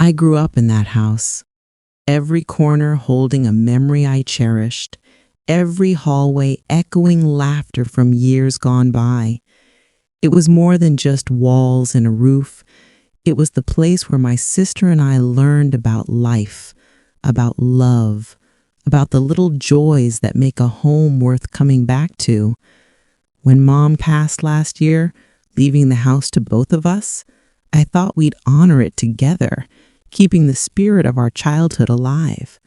I grew up in that house, every corner holding a memory I cherished, every hallway echoing laughter from years gone by. It was more than just walls and a roof. It was the place where my sister and I learned about life, about love, about the little joys that make a home worth coming back to. When Mom passed last year, leaving the house to both of us, I thought we'd honor it together, keeping the spirit of our childhood alive.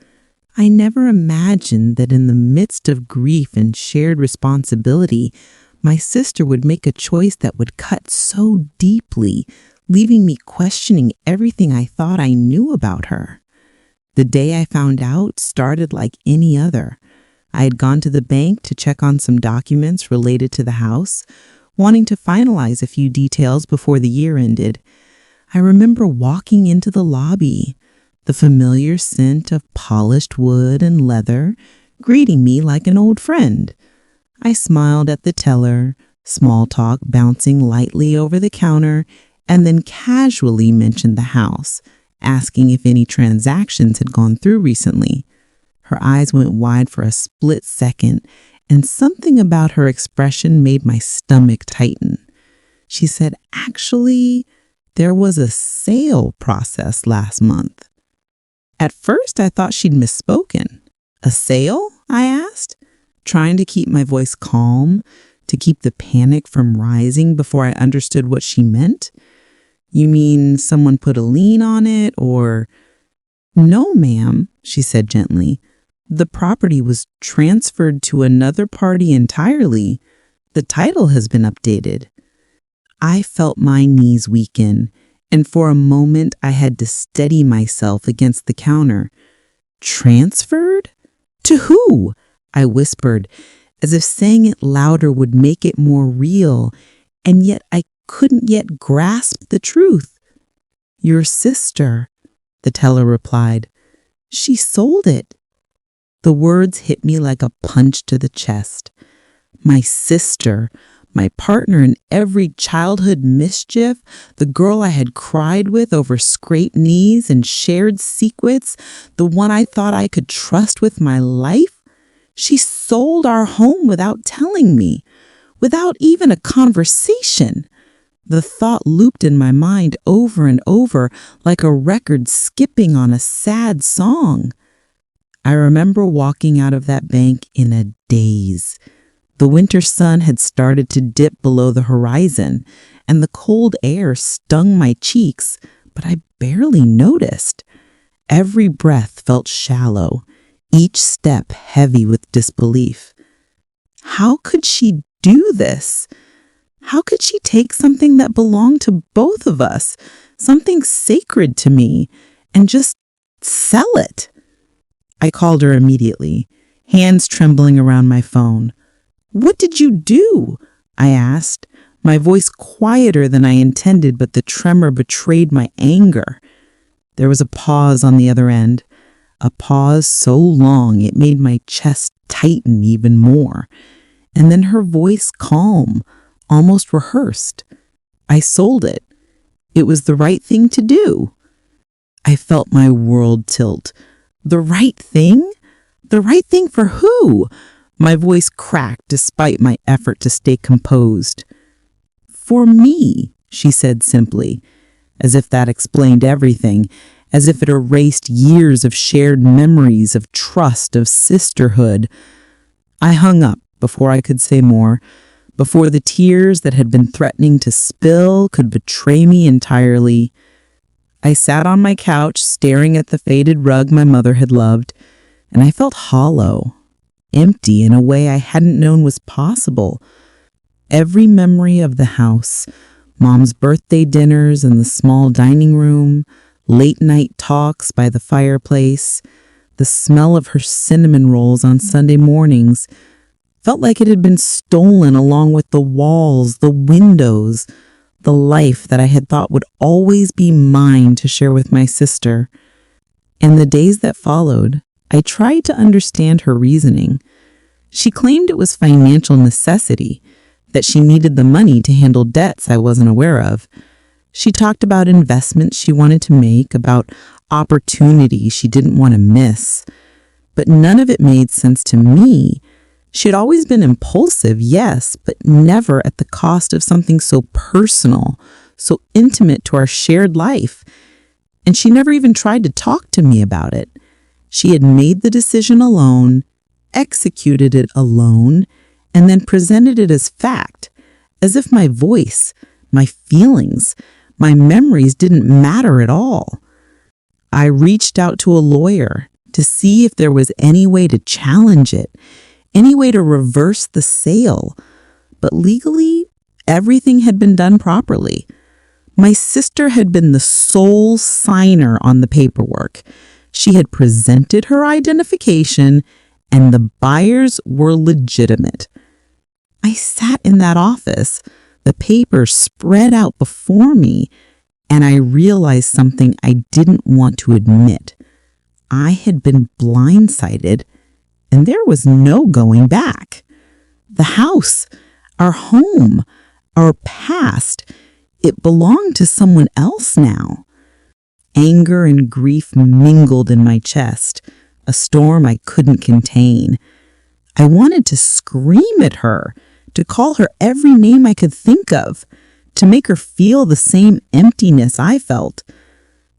I never imagined that in the midst of grief and shared responsibility, my sister would make a choice that would cut so deeply, leaving me questioning everything I thought I knew about her. The day I found out started like any other. I had gone to the bank to check on some documents related to the house, wanting to finalize a few details before the year ended. I remember walking into the lobby, the familiar scent of polished wood and leather greeting me like an old friend. I smiled at the teller, small talk bouncing lightly over the counter, and then casually mentioned the house, asking if any transactions had gone through recently. Her eyes went wide for a split second, and something about her expression made my stomach tighten. She said, "Actually, there was a sale process last month." At first, I thought she'd misspoken. "A sale?" I asked, trying to keep my voice calm, to keep the panic from rising before I understood what she meant. "You mean someone put a lien on it, or—" "No, ma'am," she said gently. "The property was transferred to another party entirely. The title has been updated." I felt my knees weaken, and for a moment I had to steady myself against the counter. "Transferred? To who?" I whispered, as if saying it louder would make it more real, and yet I couldn't yet grasp the truth. "Your sister," the teller replied. "She sold it." The words hit me like a punch to the chest. My sister, my partner in every childhood mischief, the girl I had cried with over scraped knees and shared secrets, the one I thought I could trust with my life. She sold our home without telling me, without even a conversation. The thought looped in my mind over and over like a record skipping on a sad song. I remember walking out of that bank in a daze. The winter sun had started to dip below the horizon, and the cold air stung my cheeks, but I barely noticed. Every breath felt shallow, each step heavy with disbelief. How could she do this? How could she take something that belonged to both of us, something sacred to me, and just sell it? I called her immediately, hands trembling around my phone. "What did you do?" I asked, my voice quieter than I intended, but the tremor betrayed my anger. There was a pause on the other end, a pause so long it made my chest tighten even more, and then her voice calm, almost rehearsed. "I sold it. It was the right thing to do." I felt my world tilt. The right thing? The right thing for who? My voice cracked despite my effort to stay composed. "For me," she said simply, as if that explained everything, as if it erased years of shared memories, of trust, of sisterhood. I hung up before I could say more, before the tears that had been threatening to spill could betray me entirely. I sat on my couch staring at the faded rug my mother had loved, and I felt hollow, empty in a way I hadn't known was possible. Every memory of the house, Mom's birthday dinners in the small dining room, late night talks by the fireplace, the smell of her cinnamon rolls on Sunday mornings, felt like it had been stolen along with the walls, the windows, the life that I had thought would always be mine to share with my sister. In the days that followed, I tried to understand her reasoning. She claimed it was financial necessity, that she needed the money to handle debts I wasn't aware of. She talked about investments she wanted to make, about opportunities she didn't want to miss. But none of it made sense to me. She had always been impulsive, yes, but never at the cost of something so personal, so intimate to our shared life. And she never even tried to talk to me about it. She had made the decision alone, executed it alone, and then presented it as fact, as if my voice, my feelings, my memories didn't matter at all. I reached out to a lawyer to see if there was any way to challenge it, any way to reverse the sale. But legally, everything had been done properly. My sister had been the sole signer on the paperwork. She had presented her identification, and the buyers were legitimate. I sat in that office, the papers spread out before me, and I realized something I didn't want to admit. I had been blindsided, and there was no going back. The house, our home, our past, it belonged to someone else now. Anger and grief mingled in my chest, a storm I couldn't contain. I wanted to scream at her, to call her every name I could think of, to make her feel the same emptiness I felt.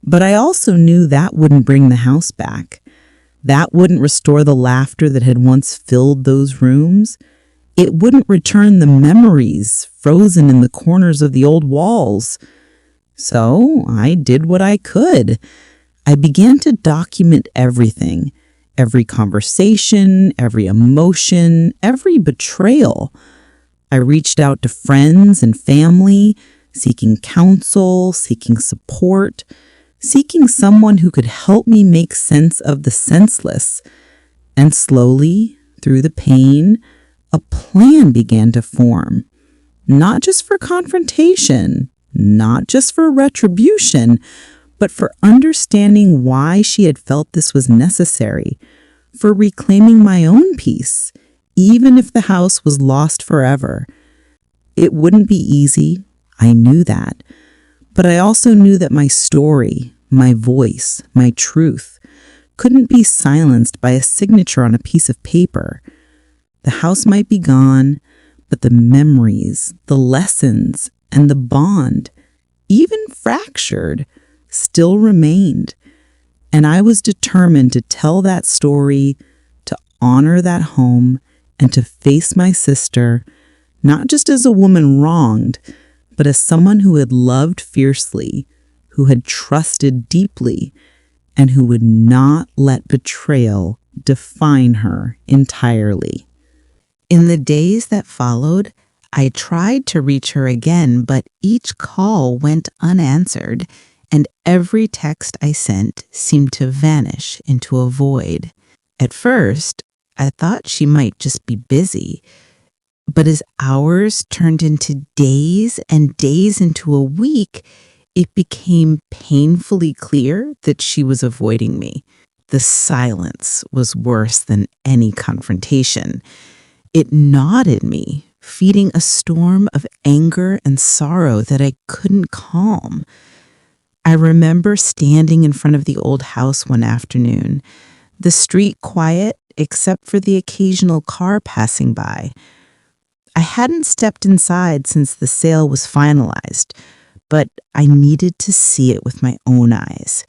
But I also knew that wouldn't bring the house back. That wouldn't restore the laughter that had once filled those rooms. It wouldn't return the memories frozen in the corners of the old walls. So I did what I could. I began to document everything, every conversation, every emotion, every betrayal. I reached out to friends and family, seeking counsel, seeking support, seeking someone who could help me make sense of the senseless. And slowly, through the pain, a plan began to form. Not just for confrontation, not just for retribution, but for understanding why she had felt this was necessary, for reclaiming my own peace, even if the house was lost forever. It wouldn't be easy, I knew that, but I also knew that my story, my voice, my truth, couldn't be silenced by a signature on a piece of paper. The house might be gone, but the memories, the lessons, and the bond, even fractured, still remained. And I was determined to tell that story, to honor that home, and to face my sister, not just as a woman wronged, but as someone who had loved fiercely, who had trusted deeply, and who would not let betrayal define her entirely. In the days that followed, I tried to reach her again, but each call went unanswered, and every text I sent seemed to vanish into a void. At first, I thought she might just be busy, but as hours turned into days and days into a week, it became painfully clear that she was avoiding me. The silence was worse than any confrontation. It gnawed at me, feeding a storm of anger and sorrow that I couldn't calm. I remember standing in front of the old house one afternoon, the street quiet except for the occasional car passing by. I hadn't stepped inside since the sale was finalized, but I needed to see it with my own eyes.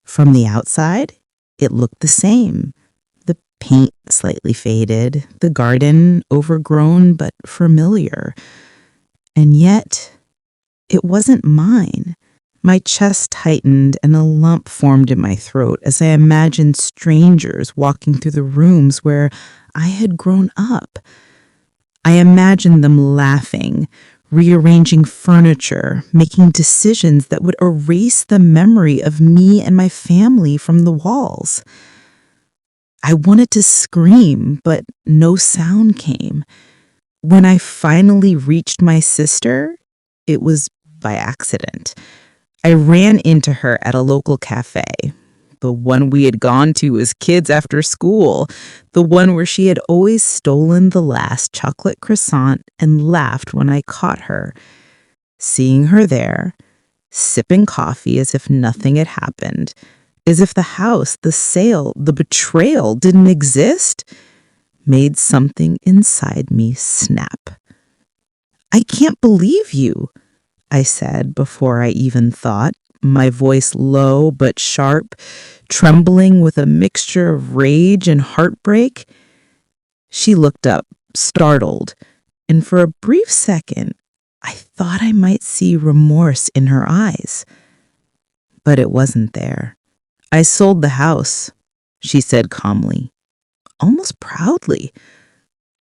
From the outside, it looked the same. The paint slightly faded, the garden overgrown but familiar. And yet, it wasn't mine. My chest tightened and a lump formed in my throat as I imagined strangers walking through the rooms where I had grown up. I imagined them laughing, rearranging furniture, making decisions that would erase the memory of me and my family from the walls. I wanted to scream, but no sound came. When I finally reached my sister, it was by accident. I ran into her at a local cafe, the one we had gone to as kids after school, the one where she had always stolen the last chocolate croissant and laughed when I caught her. Seeing her there, sipping coffee as if nothing had happened, as if the house, the sale, the betrayal didn't exist, made something inside me snap. "I can't believe you," I said before I even thought, my voice low but sharp, trembling with a mixture of rage and heartbreak. She looked up, startled, and for a brief second, I thought I might see remorse in her eyes. But it wasn't there. "I sold the house," she said calmly, almost proudly.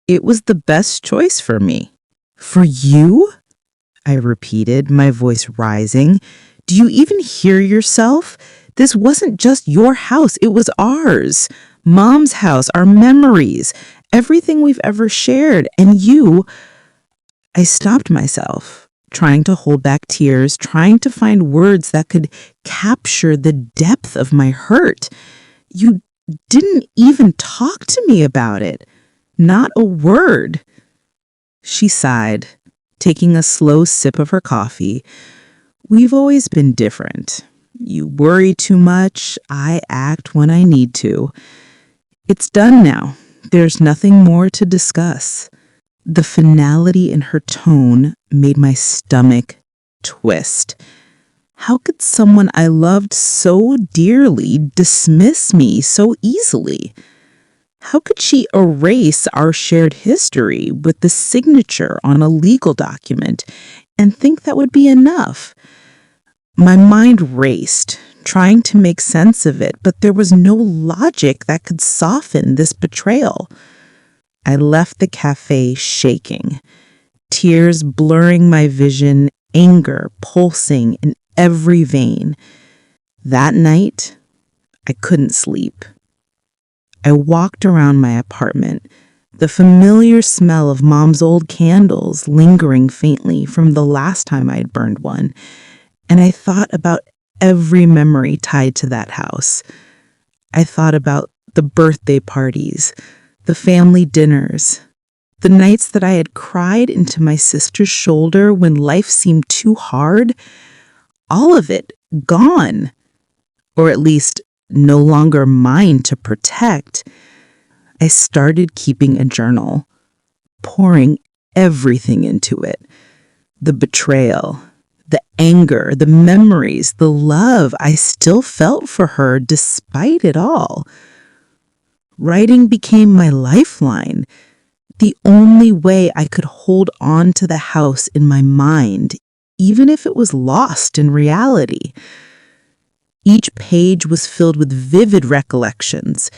"It was the best choice for me." "For you?" I repeated, my voice rising. "Do you even hear yourself? This wasn't just your house, it was ours. Mom's house, our memories, everything we've ever shared. And you—" I stopped myself, trying to hold back tears, trying to find words that could capture the depth of my hurt. "You didn't even talk to me about it. Not a word." She sighed, taking a slow sip of her coffee. "We've always been different. You worry too much. I act when I need to. It's done now. There's nothing more to discuss." The finality in her tone made my stomach twist. How could someone I loved so dearly dismiss me so easily? How could she erase our shared history with the signature on a legal document and think that would be enough? My mind raced, trying to make sense of it, but there was no logic that could soften this betrayal. I left the cafe shaking, tears blurring my vision, anger pulsing in every vein. That night, I couldn't sleep. I walked around my apartment, the familiar smell of Mom's old candles lingering faintly from the last time I had burned one, and I thought about every memory tied to that house. I thought about the birthday parties, the family dinners, the nights that I had cried into my sister's shoulder when life seemed too hard. All of it gone, or at least no longer mine to protect. I started keeping a journal, pouring everything into it. The betrayal, the anger, the memories, the love I still felt for her despite it all. Writing became my lifeline, the only way I could hold on to the house in my mind, even if it was lost in reality. Each page was filled with vivid recollections.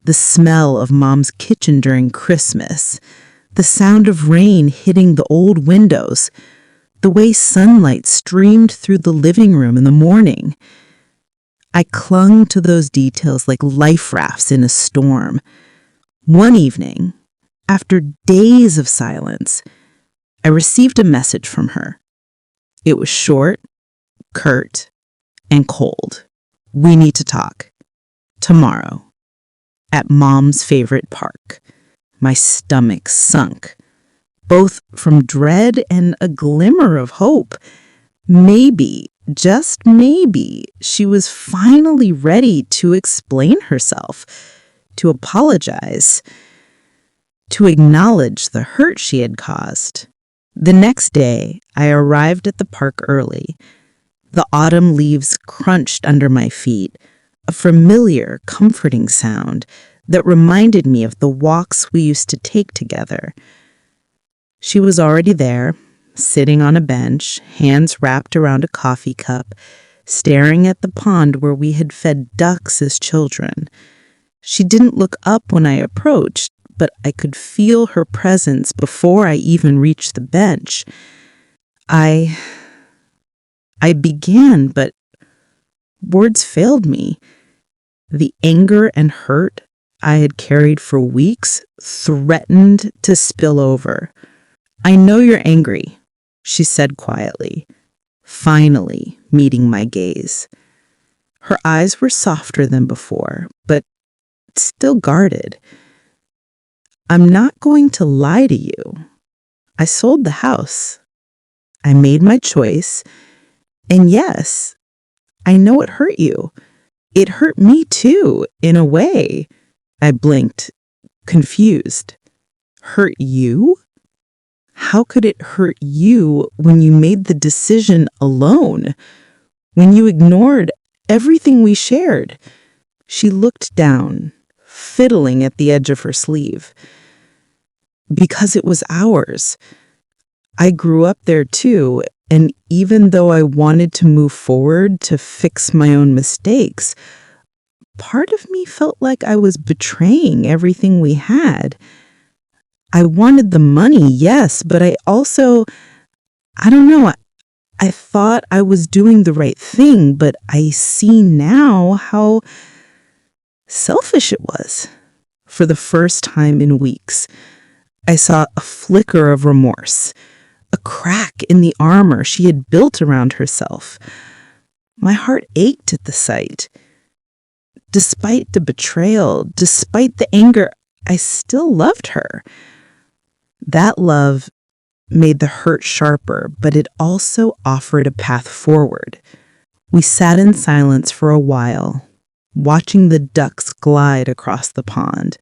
The smell of Mom's kitchen during Christmas, the sound of rain hitting the old windows, the way sunlight streamed through the living room in the morning. I clung to those details like life rafts in a storm. One evening, after days of silence, I received a message from her. It was short, curt, and cold. "We need to talk. Tomorrow. At Mom's favorite park." My stomach sunk, both from dread and a glimmer of hope. Maybe, just maybe, she was finally ready to explain herself, to apologize, to acknowledge the hurt she had caused. The next day, I arrived at the park early. The autumn leaves crunched under my feet, a familiar, comforting sound that reminded me of the walks we used to take together. She was already there, sitting on a bench, hands wrapped around a coffee cup, staring at the pond where we had fed ducks as children. She didn't look up when I approached, but I could feel her presence before I even reached the bench. I began, but words failed me. The anger and hurt I had carried for weeks threatened to spill over. "I know you're angry," she said quietly, finally meeting my gaze. Her eyes were softer than before, but still guarded. "I'm not going to lie to you. I sold the house. I made my choice, And yes, I know it hurt you. It hurt me too, in a way. I blinked, confused. Hurt you? How could it hurt you when you made the decision alone? When you ignored everything we shared? She looked down, fiddling at the edge of her sleeve. Because it was ours. I grew up there too, and even though I wanted to move forward to fix my own mistakes, part of me felt like I was betraying everything we had. I wanted the money, yes, but I don't know, I thought I was doing the right thing, but I see now how selfish it was. For the first time in weeks, I saw a flicker of remorse, a crack in the armor she had built around herself. My heart ached at the sight. Despite the betrayal, despite the anger, I still loved her. That love made the hurt sharper, but it also offered a path forward. We sat in silence for a while, watching the ducks glide across the pond.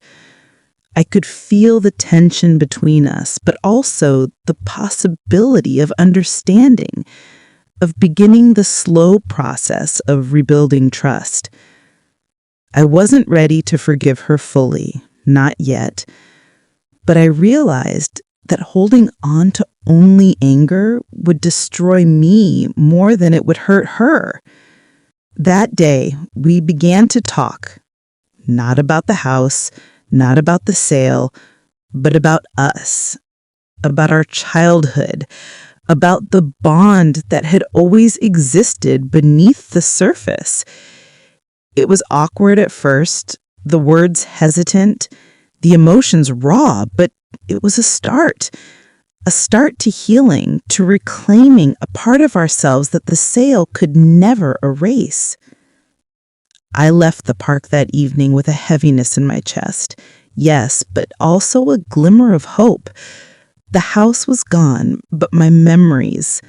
I could feel the tension between us, but also the possibility of understanding, of beginning the slow process of rebuilding trust. I wasn't ready to forgive her fully, not yet, but I realized that holding on to only anger would destroy me more than it would hurt her. That day, we began to talk, not about the house, not about the sale, but about us, about our childhood, about the bond that had always existed beneath the surface. It was awkward at first, the words hesitant, the emotions raw, but it was a start to healing, to reclaiming a part of ourselves that the sale could never erase. I left the park that evening with a heaviness in my chest. Yes, but also a glimmer of hope. The house was gone, but my memories,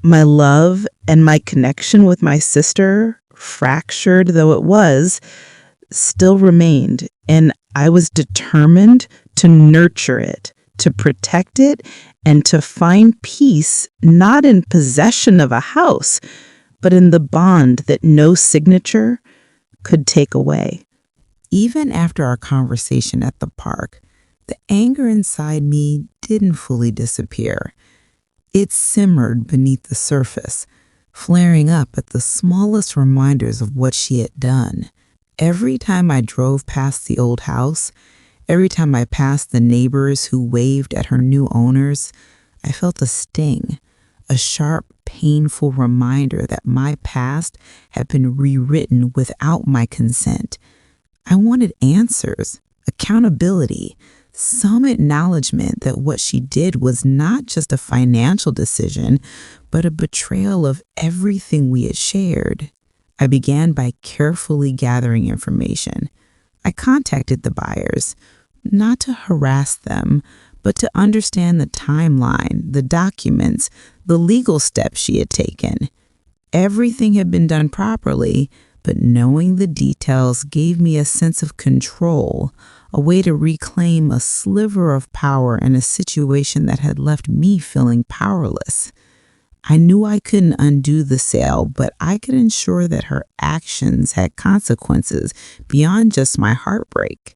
my love, and my connection with my sister, fractured though it was, still remained, and I was determined to nurture it, to protect it, and to find peace not in possession of a house, but in the bond that no signature could take away. Even after our conversation at the park, the anger inside me didn't fully disappear. It simmered beneath the surface, flaring up at the smallest reminders of what she had done. Every time I drove past the old house, every time I passed the neighbors who waved at her new owners, I felt a sting, a sharp, painful reminder that my past had been rewritten without my consent. I wanted answers, accountability, some acknowledgement that what she did was not just a financial decision, but a betrayal of everything we had shared. I began by carefully gathering information. I contacted the buyers, not to harass them, but to understand the timeline, the documents, the legal steps she had taken. Everything had been done properly, but knowing the details gave me a sense of control, a way to reclaim a sliver of power in a situation that had left me feeling powerless. I knew I couldn't undo the sale, but I could ensure that her actions had consequences beyond just my heartbreak.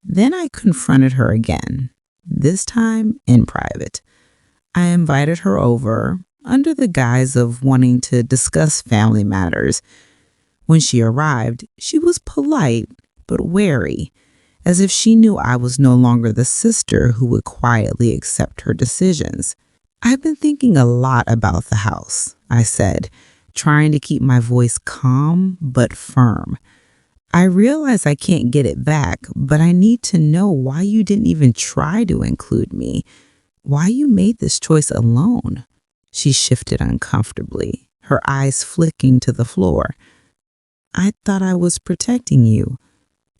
Then I confronted her again, this time in private. I invited her over under the guise of wanting to discuss family matters. When she arrived, she was polite but wary, as if she knew I was no longer the sister who would quietly accept her decisions. "I've been thinking a lot about the house," I said, trying to keep my voice calm but firm. "I realize I can't get it back, but I need to know why you didn't even try to include me, why you made this choice alone." She shifted uncomfortably, her eyes flicking to the floor. "I thought I was protecting you.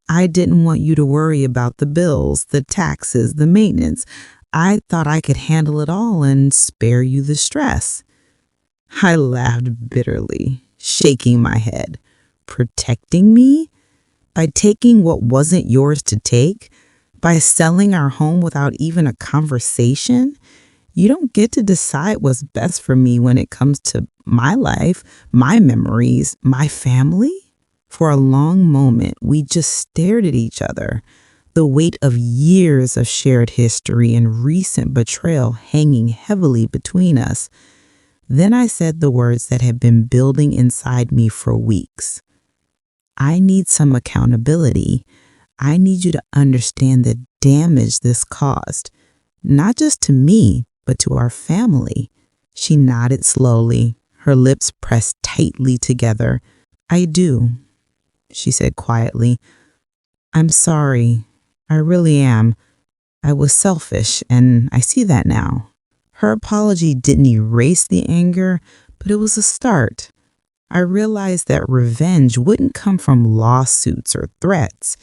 I didn't want you to worry about the bills, the taxes, the maintenance. I thought I could handle it all and spare you the stress." I laughed bitterly, shaking my head. Protecting me? By taking what wasn't yours to take? By selling our home without even a conversation? You don't get to decide what's best for me when it comes to my life, my memories, my family. For a long moment, we just stared at each other, the weight of years of shared history and recent betrayal hanging heavily between us. Then I said the words that had been building inside me for weeks. I need some accountability. I need you to understand the damage this caused, not just to me, but to our family. She nodded slowly, her lips pressed tightly together. I do, she said quietly. I'm sorry. I really am. I was selfish, and I see that now. Her apology didn't erase the anger, but it was a start. I realized that revenge wouldn't come from lawsuits or threats.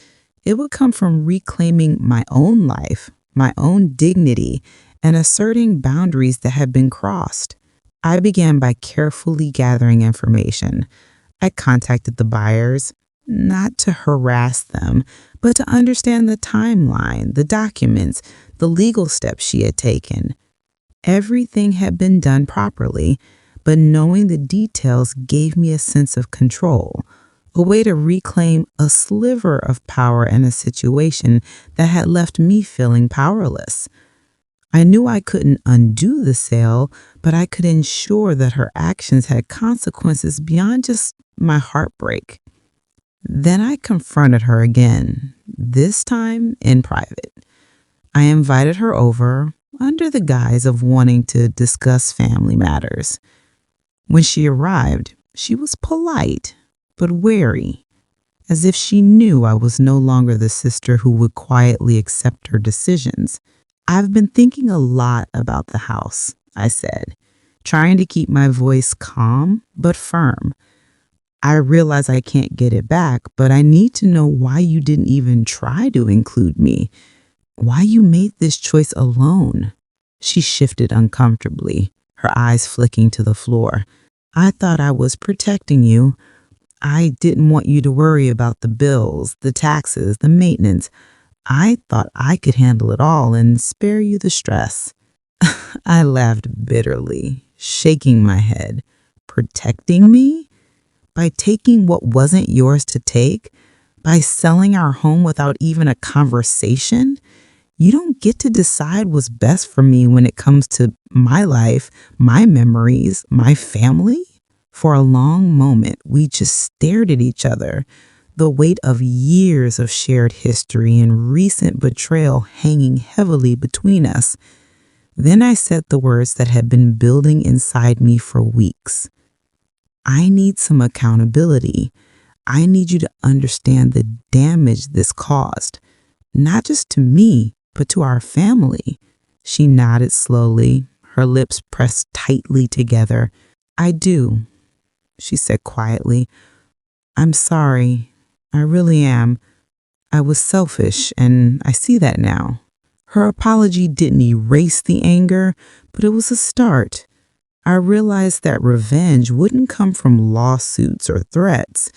It would come from reclaiming my own life, my own dignity, and asserting boundaries that had been crossed. I began by carefully gathering information. I contacted the buyers, not to harass them, but to understand the timeline, the documents, the legal steps she had taken. Everything had been done properly, but knowing the details gave me a sense of control, a way to reclaim a sliver of power in a situation that had left me feeling powerless. I knew I couldn't undo the sale, but I could ensure that her actions had consequences beyond just my heartbreak. Then I confronted her again, this time in private. I invited her over under the guise of wanting to discuss family matters. When she arrived, she was polite, but wary, as if she knew I was no longer the sister who would quietly accept her decisions. I've been thinking a lot about the house, I said, trying to keep my voice calm but firm. I realize I can't get it back, but I need to know why you didn't even try to include me, why you made this choice alone. She shifted uncomfortably, her eyes flicking to the floor. I thought I was protecting you. I didn't want you to worry about the bills, the taxes, the maintenance. I thought I could handle it all and spare you the stress. I laughed bitterly, shaking my head. Protecting me? By taking what wasn't yours to take? By selling our home without even a conversation? You don't get to decide what's best for me when it comes to my life, my memories, my family. For a long moment, we just stared at each other, the weight of years of shared history and recent betrayal hanging heavily between us. Then I said the words that had been building inside me for weeks. I need some accountability. I need you to understand the damage this caused, not just to me, but to our family. She nodded slowly, her lips pressed tightly together. I do, she said quietly. I'm sorry. I really am. I was selfish, and I see that now. Her apology didn't erase the anger, but it was a start. I realized that revenge wouldn't come from lawsuits or threats.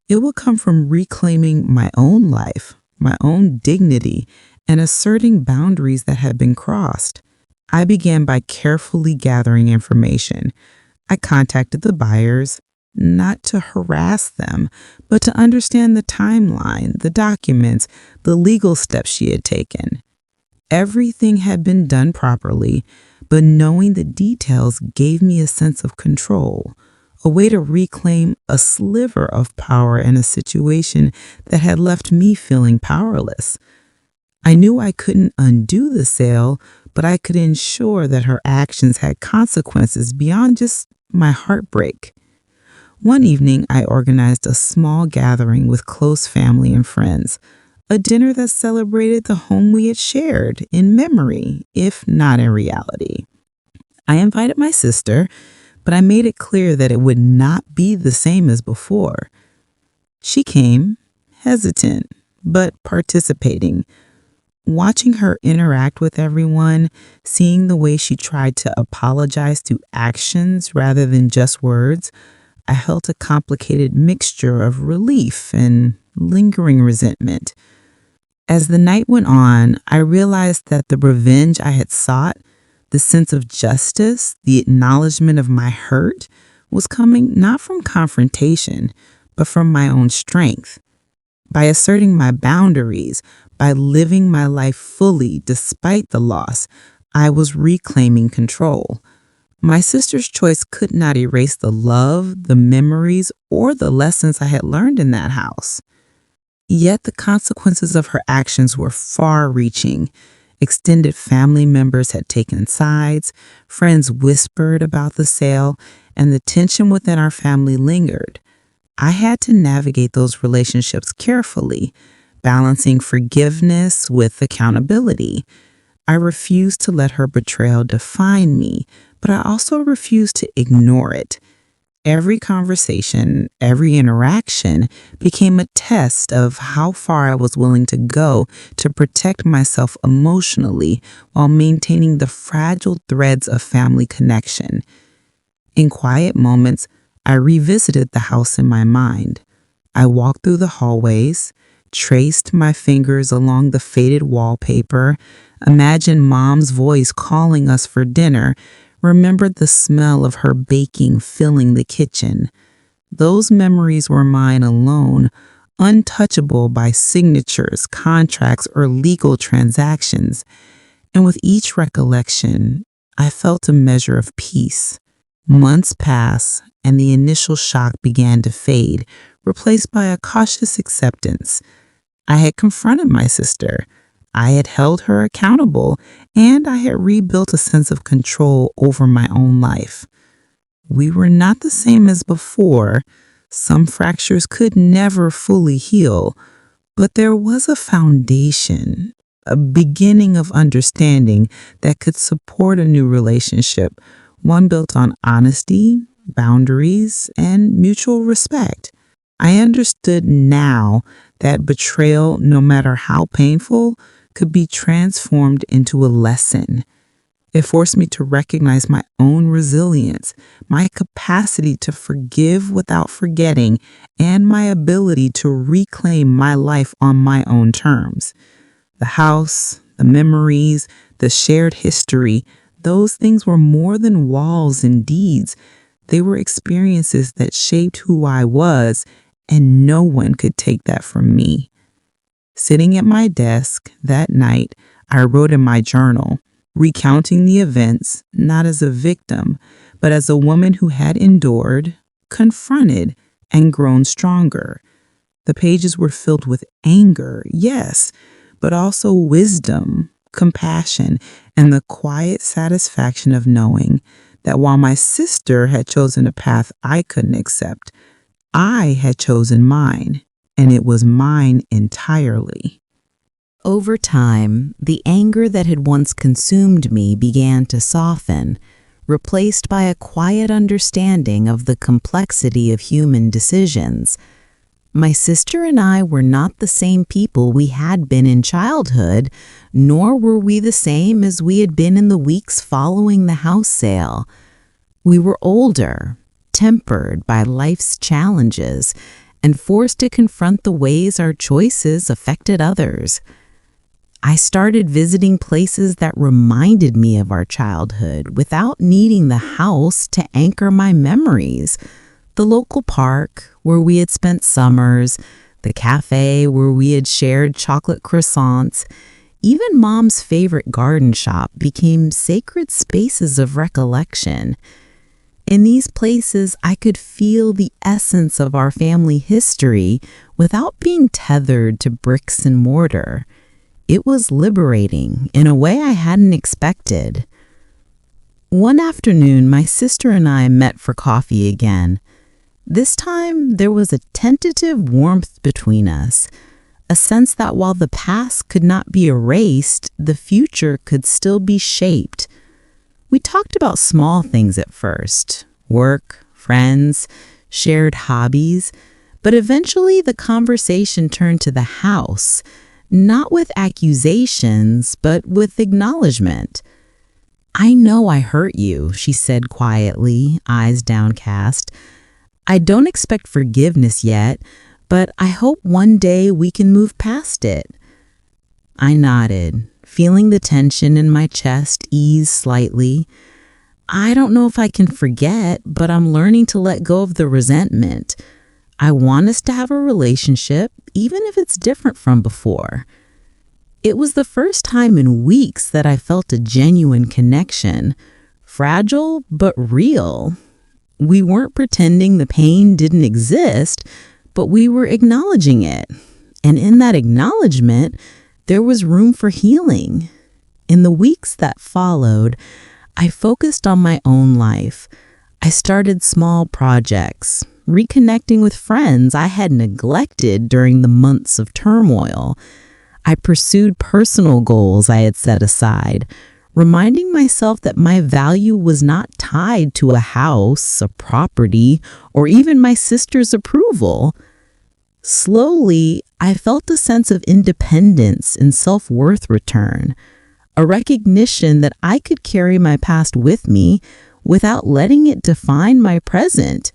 It would come from reclaiming my own life, my own dignity, and asserting boundaries that had been crossed. I began by carefully gathering information. I contacted the buyers, not to harass them, but to understand the timeline, the documents, the legal steps she had taken. Everything had been done properly, but knowing the details gave me a sense of control, a way to reclaim a sliver of power in a situation that had left me feeling powerless. I knew I couldn't undo the sale, but I could ensure that her actions had consequences beyond just my heartbreak. One evening, I organized a small gathering with close family and friends, a dinner that celebrated the home we had shared in memory, if not in reality. I invited my sister, but I made it clear that it would not be the same as before. She came, hesitant, but participating. Watching her interact with everyone, seeing the way she tried to apologize through actions rather than just words, I felt a complicated mixture of relief and lingering resentment. As the night went on, I realized that the revenge I had sought, the sense of justice, the acknowledgement of my hurt, was coming not from confrontation, but from my own strength. By asserting my boundaries, by living my life fully despite the loss, I was reclaiming control. My sister's choice could not erase the love, the memories, or the lessons I had learned in that house. Yet the consequences of her actions were far-reaching. Extended family members had taken sides, friends whispered about the sale, and the tension within our family lingered. I had to navigate those relationships carefully, balancing forgiveness with accountability. I refused to let her betrayal define me, but I also refused to ignore it. Every conversation, every interaction became a test of how far I was willing to go to protect myself emotionally while maintaining the fragile threads of family connection. In quiet moments, I revisited the house in my mind. I walked through the hallways, traced my fingers along the faded wallpaper, imagined Mom's voice calling us for dinner, remembered the smell of her baking filling the kitchen. Those memories were mine alone, untouchable by signatures, contracts, or legal transactions. And with each recollection, I felt a measure of peace. Months passed, and the initial shock began to fade, replaced by a cautious acceptance. I had confronted my sister. I had held her accountable, and I had rebuilt a sense of control over my own life. We were not the same as before. Some fractures could never fully heal, but there was a foundation, a beginning of understanding that could support a new relationship, one built on honesty, boundaries, and mutual respect. I understood now that betrayal, no matter how painful, could be transformed into a lesson. It forced me to recognize my own resilience, my capacity to forgive without forgetting, and my ability to reclaim my life on my own terms. The house, the memories, the shared history, those things were more than walls and deeds. They were experiences that shaped who I was, and no one could take that from me. Sitting at my desk that night, I wrote in my journal, recounting the events not as a victim, but as a woman who had endured, confronted, and grown stronger. The pages were filled with anger, yes, but also wisdom, compassion, and the quiet satisfaction of knowing that while my sister had chosen a path I couldn't accept, I had chosen mine. And it was mine entirely. Over time, the anger that had once consumed me began to soften, replaced by a quiet understanding of the complexity of human decisions. My sister and I were not the same people we had been in childhood, nor were we the same as we had been in the weeks following the house sale. We were older, tempered by life's challenges, and forced to confront the ways our choices affected others. I started visiting places that reminded me of our childhood without needing the house to anchor my memories. The local park where we had spent summers, the cafe where we had shared chocolate croissants, even Mom's favorite garden shop became sacred spaces of recollection. In these places, I could feel the essence of our family history without being tethered to bricks and mortar. It was liberating in a way I hadn't expected. One afternoon, my sister and I met for coffee again. This time, there was a tentative warmth between us, a sense that while the past could not be erased, the future could still be shaped. We talked about small things at first, work, friends, shared hobbies, but eventually the conversation turned to the house, not with accusations, but with acknowledgement. "I know I hurt you," she said quietly, eyes downcast. "I don't expect forgiveness yet, but I hope one day we can move past it." I nodded, feeling the tension in my chest ease slightly. "I don't know if I can forget, but I'm learning to let go of the resentment. I want us to have a relationship, even if it's different from before." It was the first time in weeks that I felt a genuine connection, fragile but real. We weren't pretending the pain didn't exist, but we were acknowledging it. And in that acknowledgement, there was room for healing. In the weeks that followed, I focused on my own life. I started small projects, reconnecting with friends I had neglected during the months of turmoil. I pursued personal goals I had set aside, reminding myself that my value was not tied to a house, a property, or even my sister's approval. Slowly, I felt a sense of independence and self-worth return, a recognition that I could carry my past with me without letting it define my present.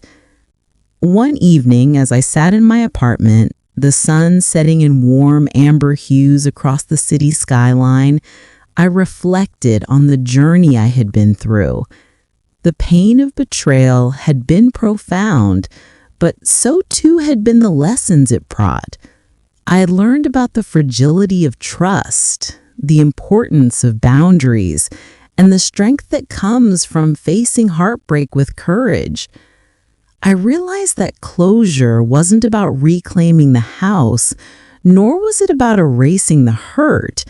One evening, as I sat in my apartment, the sun setting in warm amber hues across the city skyline, I reflected on the journey I had been through. The pain of betrayal had been profound, but so too had been the lessons it brought. I had learned about the fragility of trust, the importance of boundaries, and the strength that comes from facing heartbreak with courage. I realized that closure wasn't about reclaiming the house, nor was it about erasing the hurt.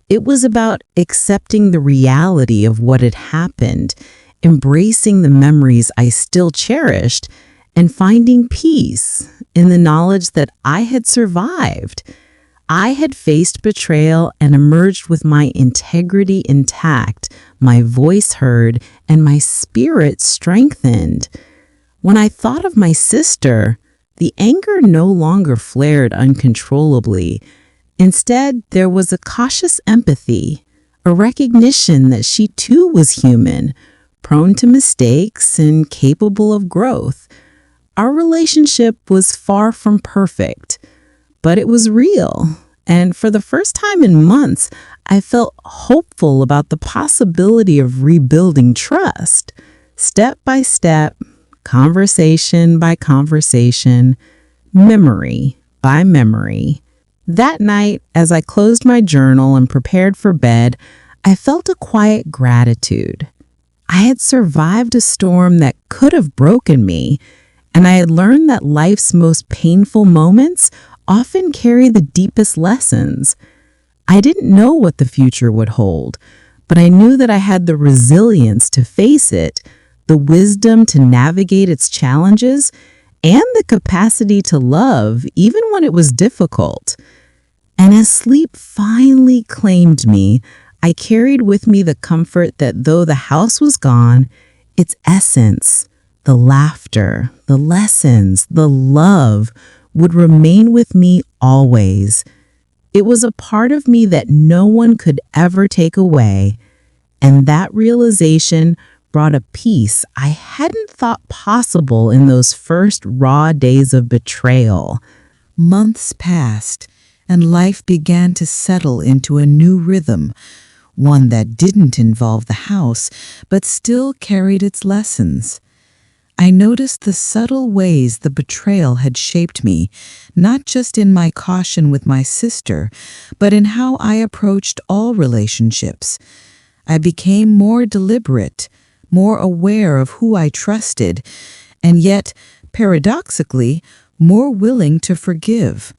It was about accepting the reality of what had happened, embracing the memories I still cherished, and finding peace in the knowledge that I had survived. I had faced betrayal and emerged with my integrity intact, my voice heard, and my spirit strengthened. When I thought of my sister, the anger no longer flared uncontrollably. Instead, there was a cautious empathy, a recognition that she too was human, prone to mistakes and capable of growth. Our relationship was far from perfect, but it was real. And for the first time in months, I felt hopeful about the possibility of rebuilding trust. Step by step, conversation by conversation, memory by memory. That night, as I closed my journal and prepared for bed, I felt a quiet gratitude. I had survived a storm that could have broken me, and I had learned that life's most painful moments often carry the deepest lessons. I didn't know what the future would hold, but I knew that I had the resilience to face it, the wisdom to navigate its challenges, and the capacity to love even when it was difficult. And as sleep finally claimed me, I carried with me the comfort that though the house was gone, its essence, the laughter, the lessons, the love would remain with me always. It was a part of me that no one could ever take away, and that realization brought a peace I hadn't thought possible in those first raw days of betrayal. Months passed, and life began to settle into a new rhythm, one that didn't involve the house, but still carried its lessons. I noticed the subtle ways the betrayal had shaped me, not just in my caution with my sister, but in how I approached all relationships. I became more deliberate, more aware of who I trusted, and yet, paradoxically, more willing to forgive.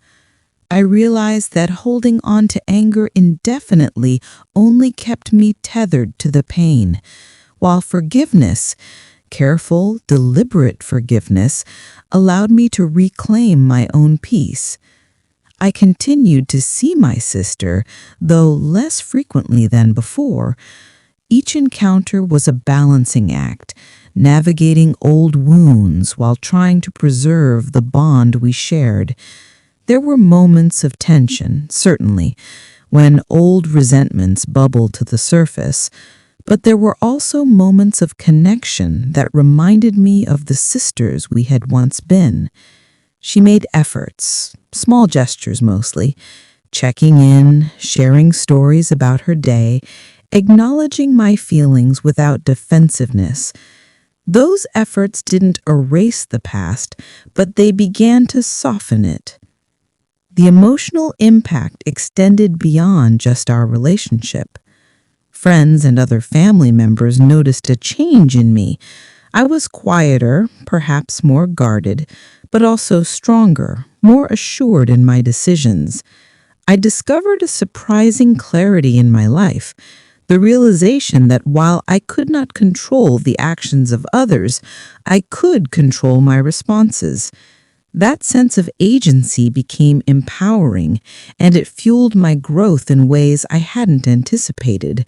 I realized that holding on to anger indefinitely only kept me tethered to the pain, while forgiveness, careful, deliberate forgiveness, allowed me to reclaim my own peace. I continued to see my sister, though less frequently than before. Each encounter was a balancing act, navigating old wounds while trying to preserve the bond we shared. There were moments of tension, certainly, when old resentments bubbled to the surface, but there were also moments of connection that reminded me of the sisters we had once been. She made efforts, small gestures mostly, checking in, sharing stories about her day, acknowledging my feelings without defensiveness. Those efforts didn't erase the past, but they began to soften it. The emotional impact extended beyond just our relationship. Friends and other family members noticed a change in me. I was quieter, perhaps more guarded, but also stronger, more assured in my decisions. I discovered a surprising clarity in my life, the realization that while I could not control the actions of others, I could control my responses. That sense of agency became empowering, and it fueled my growth in ways I hadn't anticipated.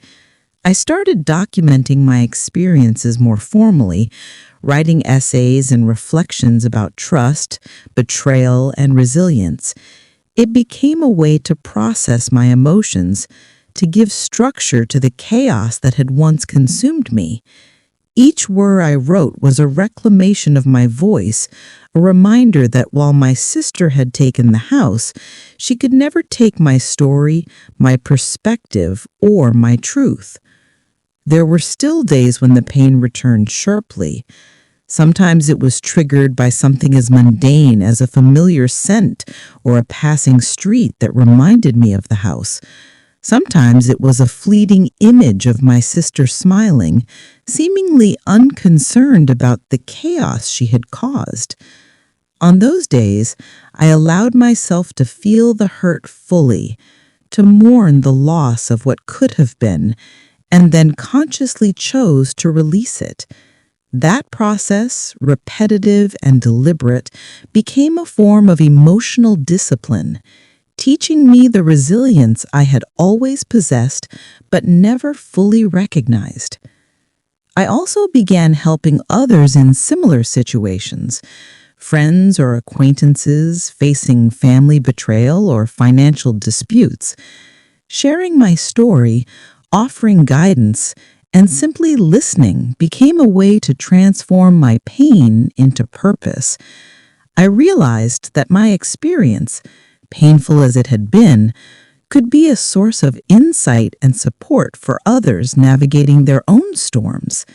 I started documenting my experiences more formally, writing essays and reflections about trust, betrayal, and resilience. It became a way to process my emotions, to give structure to the chaos that had once consumed me. Each word I wrote was a reclamation of my voice, a reminder that while my sister had taken the house, she could never take my story, my perspective, or my truth. There were still days when the pain returned sharply. Sometimes it was triggered by something as mundane as a familiar scent or a passing street that reminded me of the house. Sometimes it was a fleeting image of my sister smiling, seemingly unconcerned about the chaos she had caused. On those days, I allowed myself to feel the hurt fully, to mourn the loss of what could have been, and then consciously chose to release it. That process, repetitive and deliberate, became a form of emotional discipline, teaching me the resilience I had always possessed but never fully recognized. I also began helping others in similar situations, friends or acquaintances facing family betrayal or financial disputes. Sharing my story, offering guidance, and simply listening became a way to transform my pain into purpose. I realized that my experience, painful as it had been, could be a source of insight and support for others navigating their own storms.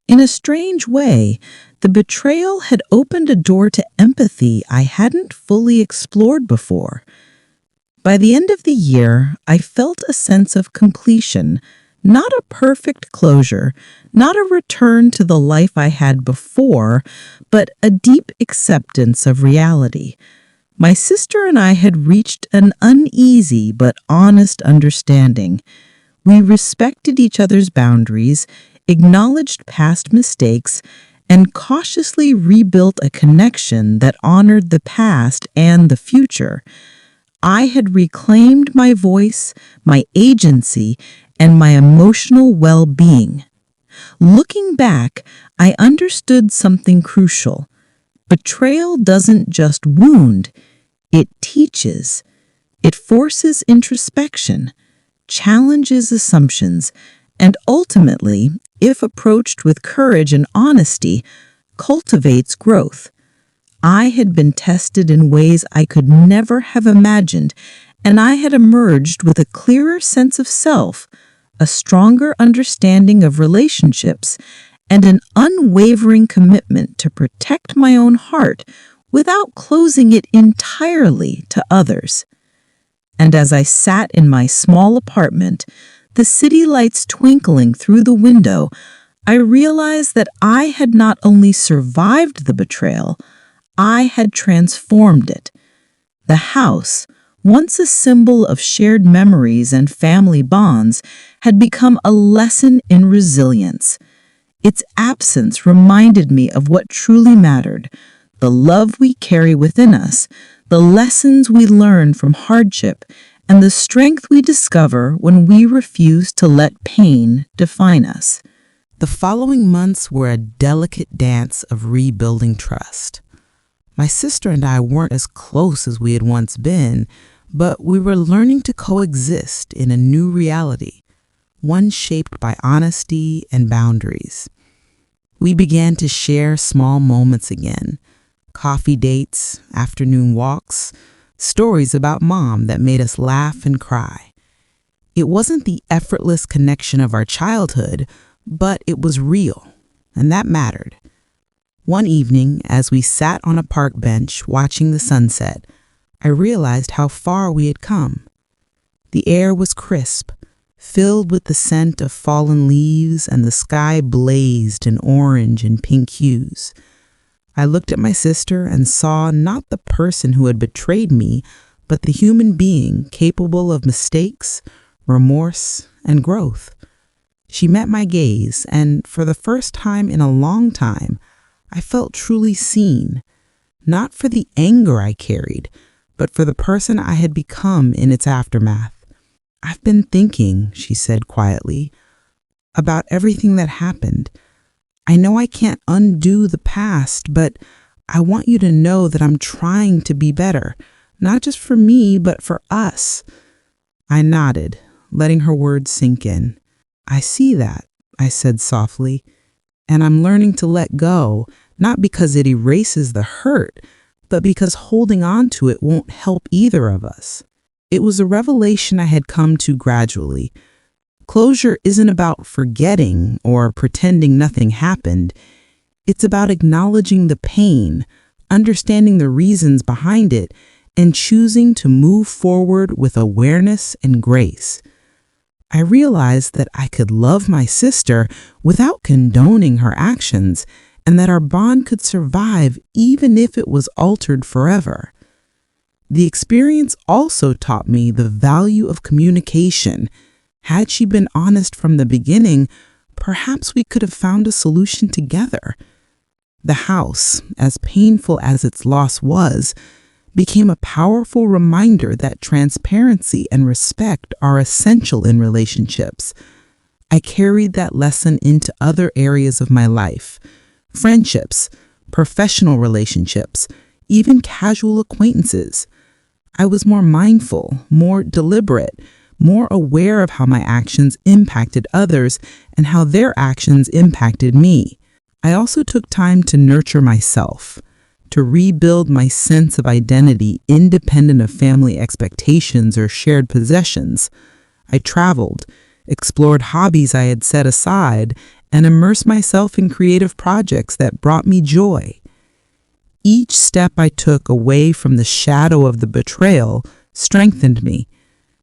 In a strange way, the betrayal had opened a door to empathy I hadn't fully explored before. By the end of the year, I felt a sense of completion, not a perfect closure, not a return to the life I had before, but a deep acceptance of reality. My sister and I had reached an uneasy but honest understanding. We respected each other's boundaries, acknowledged past mistakes, and cautiously rebuilt a connection that honored the past and the future. I had reclaimed my voice, my agency, and my emotional well-being. Looking back, I understood something crucial. Betrayal doesn't just wound, it teaches. It forces introspection, challenges assumptions, and ultimately, if approached with courage and honesty, cultivates growth. I had been tested in ways I could never have imagined, and I had emerged with a clearer sense of self, a stronger understanding of relationships, and an unwavering commitment to protect my own heart without closing it entirely to others. And as I sat in my small apartment, the city lights twinkling through the window, I realized that I had not only survived the betrayal, I had transformed it. The house, once a symbol of shared memories and family bonds, had become a lesson in resilience. Its absence reminded me of what truly mattered: the love we carry within us, the lessons we learn from hardship, and the strength we discover when we refuse to let pain define us. The following months were a delicate dance of rebuilding trust. My sister and I weren't as close as we had once been, but we were learning to coexist in a new reality, one shaped by honesty and boundaries. We began to share small moments again, coffee dates, afternoon walks, stories about mom that made us laugh and cry. It wasn't the effortless connection of our childhood, but it was real, and that mattered. One evening, as we sat on a park bench watching the sunset, I realized how far we had come. The air was crisp, filled with the scent of fallen leaves, and the sky blazed in orange and pink hues. I looked at my sister and saw not the person who had betrayed me, but the human being capable of mistakes, remorse, and growth. She met my gaze, and for the first time in a long time, I felt truly seen, not for the anger I carried, but for the person I had become in its aftermath. "I've been thinking," she said quietly, "about everything that happened. I know I can't undo the past, but I want you to know that I'm trying to be better, not just for me, but for us." I nodded, letting her words sink in. "I see that," I said softly, "and I'm learning to let go, not because it erases the hurt, but because holding on to it won't help either of us." It was a revelation I had come to gradually. Closure isn't about forgetting or pretending nothing happened. It's about acknowledging the pain, understanding the reasons behind it, and choosing to move forward with awareness and grace. I realized that I could love my sister without condoning her actions, and that our bond could survive even if it was altered forever. The experience also taught me the value of communication. Had she been honest from the beginning, perhaps we could have found a solution together. The house, as painful as its loss was, became a powerful reminder that transparency and respect are essential in relationships. I carried that lesson into other areas of my life: friendships, professional relationships, even casual acquaintances. I was more mindful, more deliberate, more aware of how my actions impacted others and how their actions impacted me. I also took time to nurture myself, to rebuild my sense of identity independent of family expectations or shared possessions. I traveled, explored hobbies I had set aside, and immersed myself in creative projects that brought me joy. Each step I took away from the shadow of the betrayal strengthened me,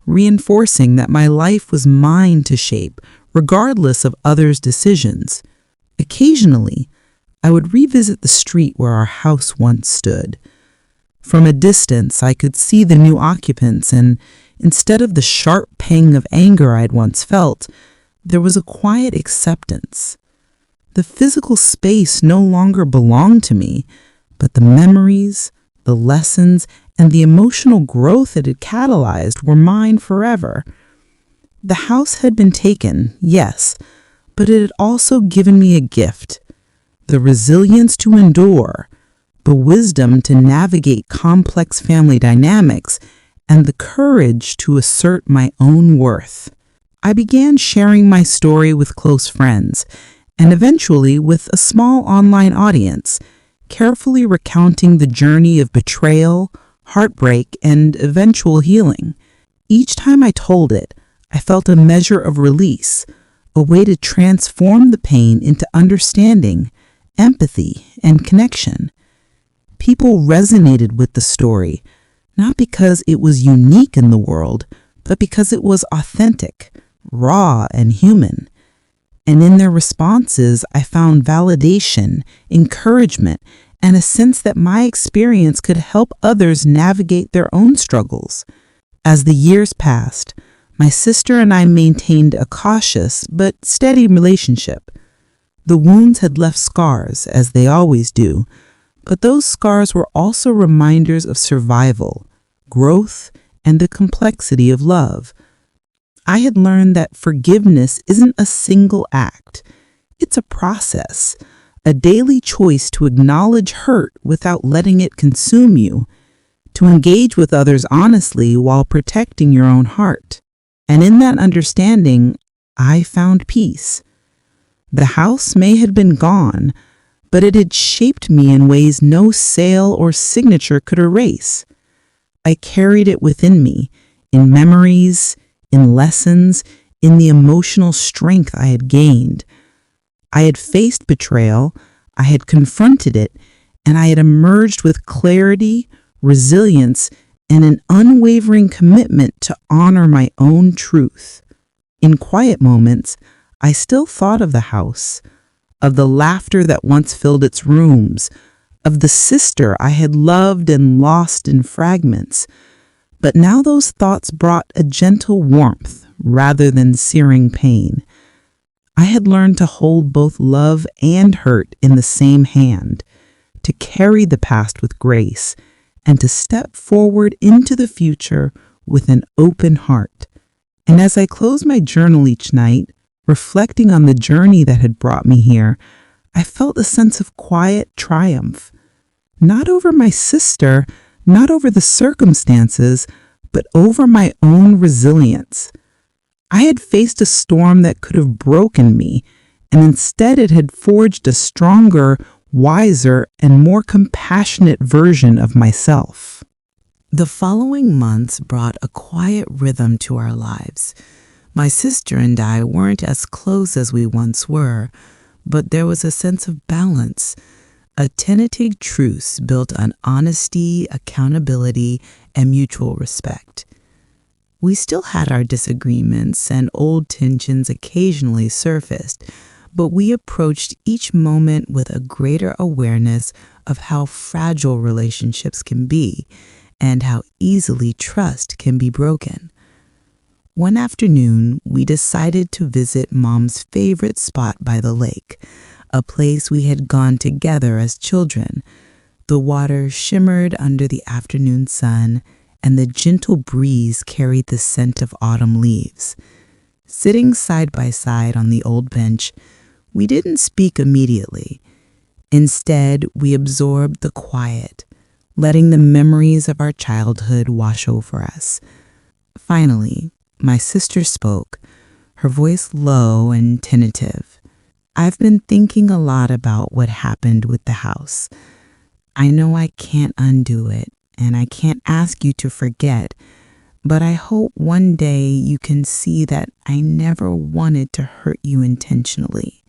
reinforcing that my life was mine to shape, regardless of others' decisions. Occasionally, I would revisit the street where our house once stood. From a distance, I could see the new occupants, and instead of the sharp pang of anger I had once felt, there was a quiet acceptance. The physical space no longer belonged to me, but the memories, the lessons, and the emotional growth it had catalyzed were mine forever. The house had been taken, yes, but it had also given me a gift: the resilience to endure, the wisdom to navigate complex family dynamics, and the courage to assert my own worth. I began sharing my story with close friends, and eventually with a small online audience, carefully recounting the journey of betrayal, heartbreak, and eventual healing. Each time I told it, I felt a measure of release, a way to transform the pain into understanding, empathy, and connection. People resonated with the story, not because it was unique in the world, but because it was authentic, raw, and human. And in their responses, I found validation, encouragement, and a sense that my experience could help others navigate their own struggles. As the years passed, my sister and I maintained a cautious but steady relationship. The wounds had left scars, as they always do, but those scars were also reminders of survival, growth, and the complexity of love. I had learned that forgiveness isn't a single act. It's a process, a daily choice to acknowledge hurt without letting it consume you, to engage with others honestly while protecting your own heart. And in that understanding, I found peace. The house may have been gone, but it had shaped me in ways no sale or signature could erase. I carried it within me, in memories, in lessons, in the emotional strength I had gained. I had faced betrayal, I had confronted it, and I had emerged with clarity, resilience, and an unwavering commitment to honor my own truth. In quiet moments, I still thought of the house, of the laughter that once filled its rooms, of the sister I had loved and lost in fragments. But now those thoughts brought a gentle warmth rather than searing pain. I had learned to hold both love and hurt in the same hand, to carry the past with grace, and to step forward into the future with an open heart. And as I closed my journal each night, reflecting on the journey that had brought me here, I felt a sense of quiet triumph. Not over my sister, not over the circumstances, but over my own resilience. I had faced a storm that could have broken me, and instead it had forged a stronger, wiser, and more compassionate version of myself. The following months brought a quiet rhythm to our lives. My sister and I weren't as close as we once were, but there was a sense of balance, a tentative truce built on honesty, accountability, and mutual respect. We still had our disagreements, and old tensions occasionally surfaced, but we approached each moment with a greater awareness of how fragile relationships can be and how easily trust can be broken. One afternoon, we decided to visit Mom's favorite spot by the lake, a place we had gone together as children. The water shimmered under the afternoon sun, and the gentle breeze carried the scent of autumn leaves. Sitting side by side on the old bench, we didn't speak immediately. Instead, we absorbed the quiet, letting the memories of our childhood wash over us. Finally, my sister spoke, her voice low and tentative. "I've been thinking a lot about what happened with the house. I know I can't undo it, and I can't ask you to forget, but I hope one day you can see that I never wanted to hurt you intentionally."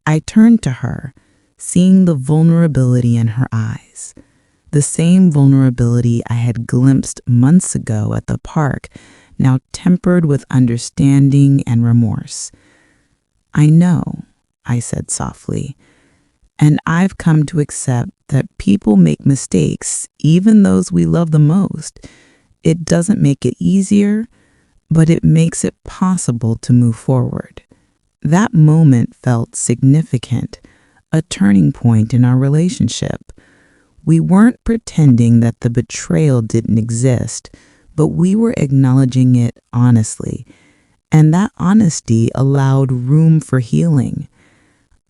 I turned to her, seeing the vulnerability in her eyes, the same vulnerability I had glimpsed months ago at the park, now tempered with understanding and remorse. "I know," I said softly, "and I've come to accept that people make mistakes, even those we love the most. It doesn't make it easier, but it makes it possible to move forward." That moment felt significant, a turning point in our relationship. We weren't pretending that the betrayal didn't exist, but we were acknowledging it honestly, and that honesty allowed room for healing.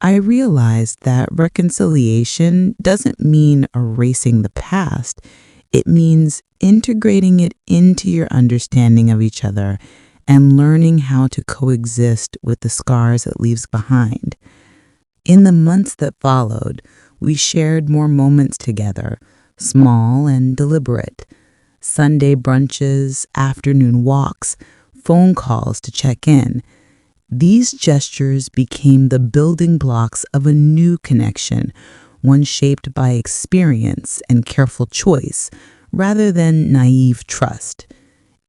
I realized that reconciliation doesn't mean erasing the past. It means integrating it into your understanding of each other and learning how to coexist with the scars it leaves behind. In the months that followed, we shared more moments together, small and deliberate. Sunday brunches, afternoon walks, phone calls to check in. These gestures became the building blocks of a new connection, one shaped by experience and careful choice, rather than naive trust.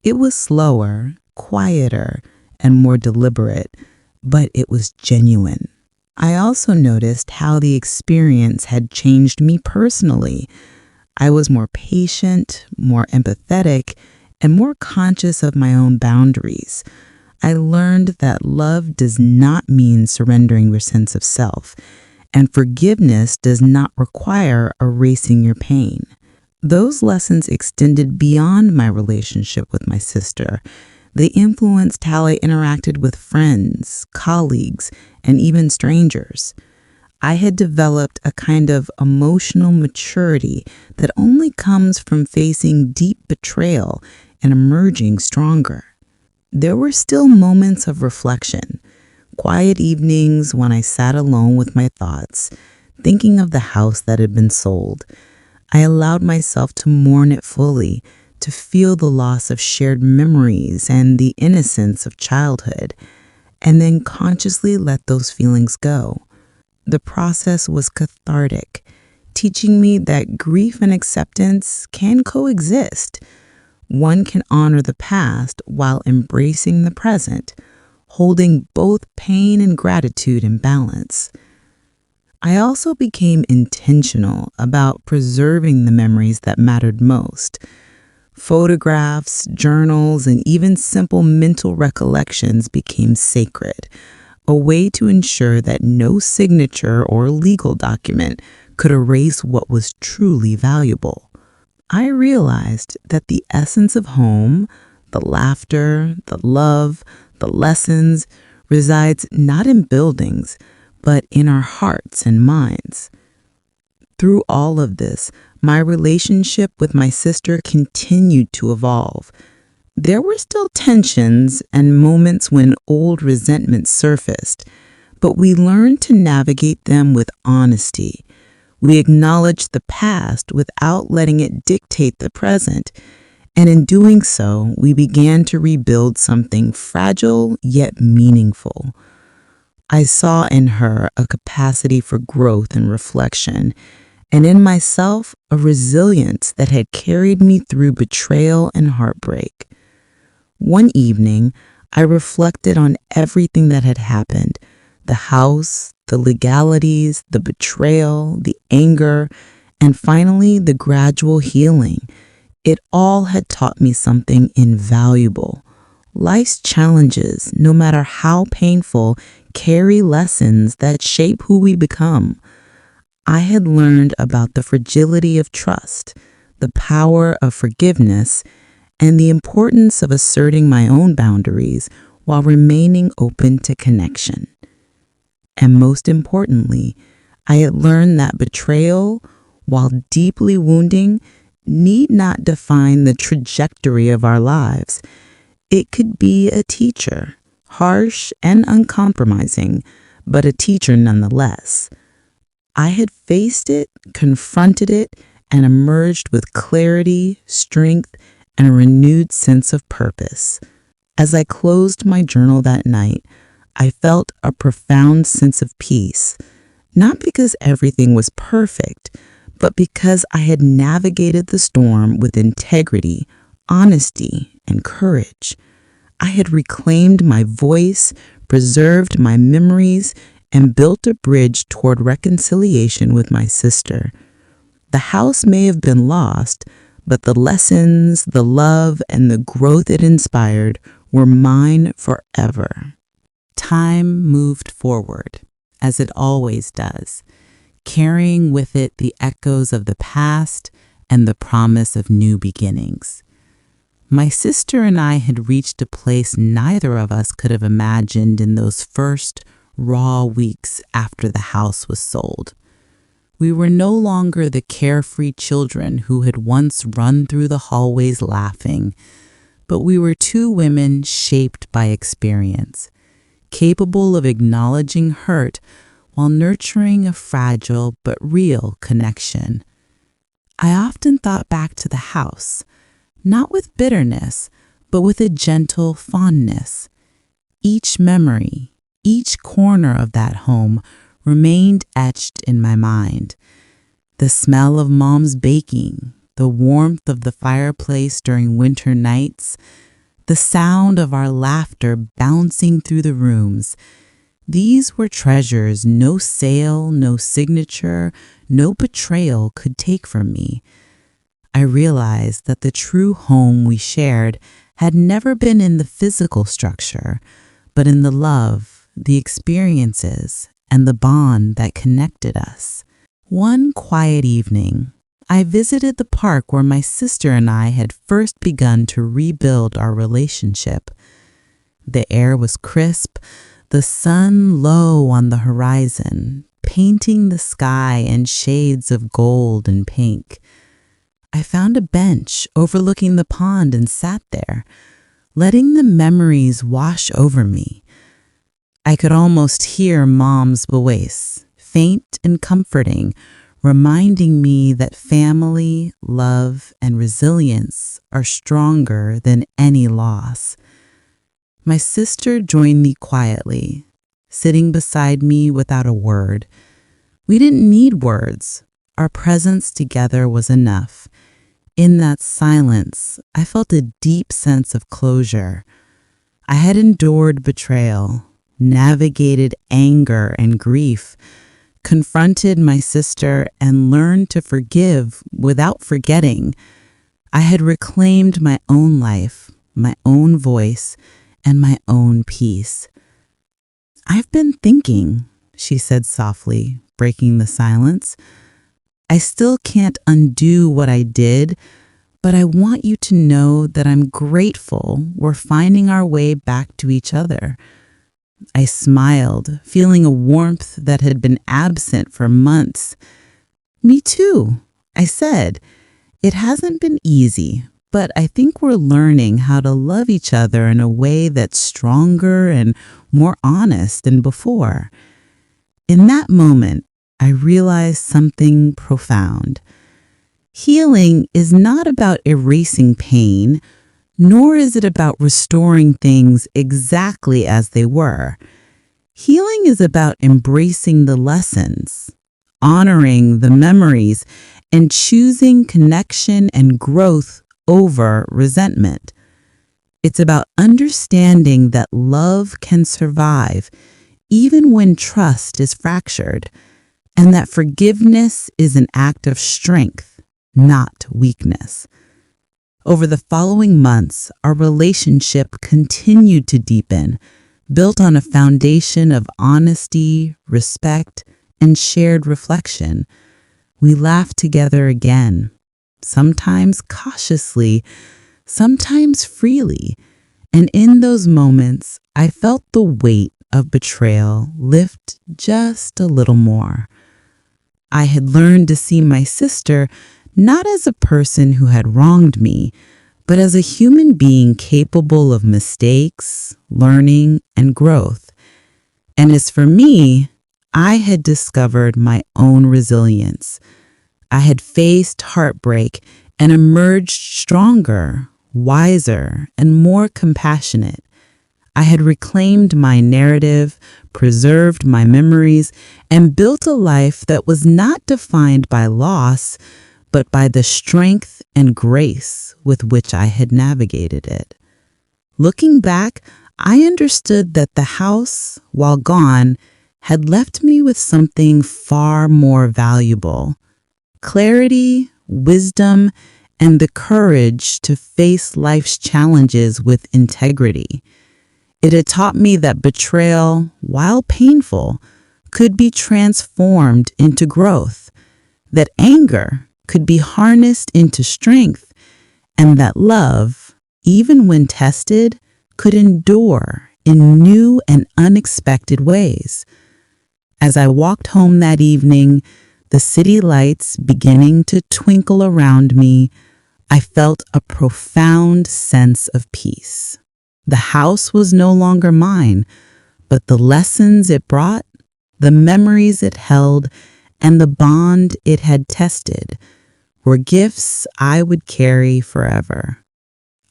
It was slower, quieter, and more deliberate, but it was genuine. I also noticed how the experience had changed me personally. I was more patient, more empathetic, and more conscious of my own boundaries. I learned that love does not mean surrendering your sense of self, and forgiveness does not require erasing your pain. Those lessons extended beyond my relationship with my sister. They influenced how I interacted with friends, colleagues, and even strangers. I had developed a kind of emotional maturity that only comes from facing deep betrayal and emerging stronger. There were still moments of reflection, quiet evenings when I sat alone with my thoughts, thinking of the house that had been sold. I allowed myself to mourn it fully, to feel the loss of shared memories and the innocence of childhood, and then consciously let those feelings go. The process was cathartic, teaching me that grief and acceptance can coexist. One can honor the past while embracing the present, holding both pain and gratitude in balance. I also became intentional about preserving the memories that mattered most. Photographs, journals, and even simple mental recollections became sacred, a way to ensure that no signature or legal document could erase what was truly valuable. I realized that the essence of home, the laughter, the love, the lessons, resides not in buildings, but in our hearts and minds. Through all of this, my relationship with my sister continued to evolve. There were still tensions and moments when old resentments surfaced, but we learned to navigate them with honesty. We acknowledged the past without letting it dictate the present, and in doing so, we began to rebuild something fragile yet meaningful. I saw in her a capacity for growth and reflection, and in myself a resilience that had carried me through betrayal and heartbreak. One evening, I reflected on everything that had happened: the house, the legalities, the betrayal, the anger, and finally the gradual healing. It all had taught me something invaluable. Life's challenges, no matter how painful, carry lessons that shape who we become. I had learned about the fragility of trust, the power of forgiveness, and the importance of asserting my own boundaries while remaining open to connection. And most importantly, I had learned that betrayal, while deeply wounding, need not define the trajectory of our lives. It could be a teacher, harsh and uncompromising, but a teacher nonetheless. I had faced it, confronted it, and emerged with clarity, strength, and a renewed sense of purpose. As I closed my journal that night, I felt a profound sense of peace, not because everything was perfect, but because I had navigated the storm with integrity, honesty, and courage. I had reclaimed my voice, preserved my memories, and built a bridge toward reconciliation with my sister. The house may have been lost, but the lessons, the love, and the growth it inspired were mine forever. Time moved forward, as it always does, carrying with it the echoes of the past and the promise of new beginnings. My sister and I had reached a place neither of us could have imagined in those first raw weeks after the house was sold. We were no longer the carefree children who had once run through the hallways laughing, but we were two women shaped by experience, capable of acknowledging hurt while nurturing a fragile but real connection. I often thought back to the house, not with bitterness, but with a gentle fondness. Each memory, each corner of that home remained etched in my mind. The smell of Mom's baking, the warmth of the fireplace during winter nights, the sound of our laughter bouncing through the rooms. These were treasures no sale, no signature, no betrayal could take from me. I realized that the true home we shared had never been in the physical structure, but in the love, the experiences, and the bond that connected us. One quiet evening, I visited the park where my sister and I had first begun to rebuild our relationship. The air was crisp, the sun low on the horizon, painting the sky in shades of gold and pink. I found a bench overlooking the pond and sat there, letting the memories wash over me. I could almost hear Mom's voice, faint and comforting, reminding me that family, love, and resilience are stronger than any loss. My sister joined me quietly, sitting beside me without a word. We didn't need words. Our presence together was enough. In that silence, I felt a deep sense of closure. I had endured betrayal, navigated anger and grief, confronted my sister, and learned to forgive without forgetting. I had reclaimed my own life, my own voice, and my own peace. "I've been thinking," she said softly, breaking the silence. "I still can't undo what I did, but I want you to know that I'm grateful we're finding our way back to each other." I smiled, feeling a warmth that had been absent for months. "Me too," I said. "It hasn't been easy, but I think we're learning how to love each other in a way that's stronger and more honest than before." In that moment, I realized something profound. Healing is not about erasing pain, nor is it about restoring things exactly as they were. Healing is about embracing the lessons, honoring the memories, and choosing connection and growth over resentment. It's about understanding that love can survive even when trust is fractured, and that forgiveness is an act of strength, not weakness. Over the following months, our relationship continued to deepen, built on a foundation of honesty, respect, and shared reflection. We laughed together again, sometimes cautiously, sometimes freely, and in those moments, I felt the weight of betrayal lift just a little more. I had learned to see my sister not as a person who had wronged me, but as a human being capable of mistakes, learning, and growth. And as for me, I had discovered my own resilience. I had faced heartbreak and emerged stronger, wiser, and more compassionate. I had reclaimed my narrative, preserved my memories, and built a life that was not defined by loss, but by the strength and grace with which I had navigated it. Looking back, I understood that the house, while gone, had left me with something far more valuable: clarity, wisdom, and the courage to face life's challenges with integrity. It had taught me that betrayal, while painful, could be transformed into growth, that anger could be harnessed into strength, and that love, even when tested, could endure in new and unexpected ways. As I walked home that evening, the city lights beginning to twinkle around me, I felt a profound sense of peace. The house was no longer mine, but the lessons it brought, the memories it held, and the bond it had tested were gifts I would carry forever.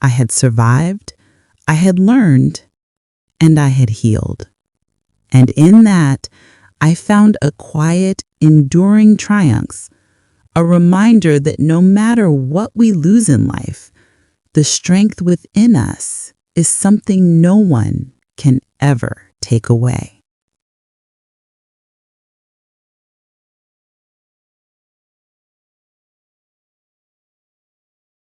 I had survived, I had learned, and I had healed. And in that, I found a quiet, enduring triumph, a reminder that no matter what we lose in life, the strength within us is something no one can ever take away.